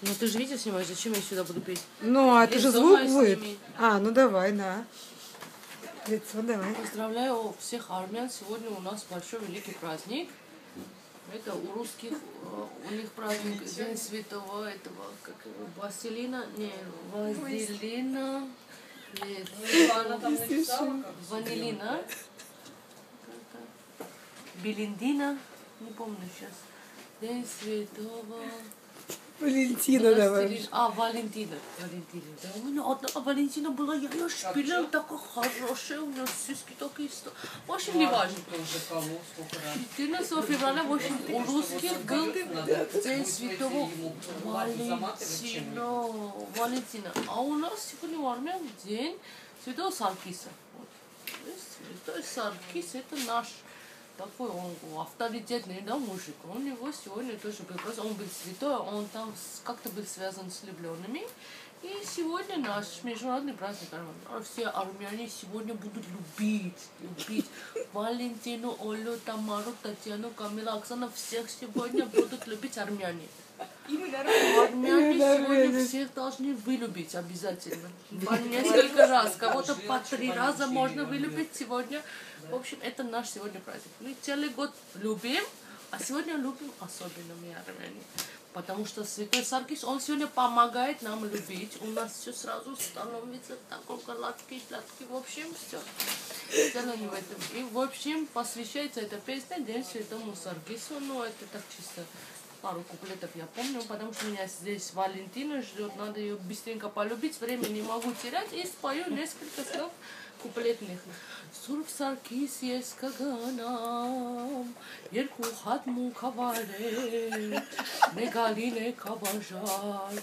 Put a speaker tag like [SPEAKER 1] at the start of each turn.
[SPEAKER 1] Ну ты же видео снимаешь, зачем я сюда буду петь?
[SPEAKER 2] Ну, а это же звук будет.
[SPEAKER 1] Сними.
[SPEAKER 2] А, ну давай, на. Лицо давай.
[SPEAKER 1] Поздравляю всех армян. Сегодня у нас большой великий праздник. Это у русских, у них праздник День Святого этого, как его, Василина, не, Вазелина, Ванилина, Белиндина, не помню сейчас. День Святого...
[SPEAKER 2] Валентина давай.
[SPEAKER 1] Валентина. Да, у меня одна Валентина была, я ее шпилем, такая хорошая, у нее сиськи такие. В общем, не важно. 14 февраля, в общем, у русских был День Святого Валентина. А у нас сегодня в армян День Святого Саркиса. Святой Саркис это наш такой, он авторитетный, да, мужик. У него сегодня тоже был праздник, он был святой, он там как-то был связан с влюбленными. И сегодня наш международный праздник. Все армяне сегодня будут любить Валентину, Олю, Тамару, Татьяну, Камила, Оксана. Всех сегодня будут любить армяне. Армяне сегодня всех должны вылюбить обязательно. По несколько раз. Кого-то по 3 раза можно вылюбить сегодня. В общем, это наш сегодня праздник. Мы целый год любим, а сегодня любим особенно мы армяне. Потому что Святой Саркис, он сегодня помогает нам любить. У нас все сразу становится такой гладкий, в общем, все. Дело не в этом. И, в общем, посвящается эта песня День Святому Саркису. Ну, это так чисто пару куплетов я помню, потому что меня здесь Валентина ждет, надо ее быстренько полюбить, время не могу терять, и спою несколько слов куплетных. Сурк Саркис ես կգնամ, երկու հատ մուկ հավարել, մեգալին է կավաժար,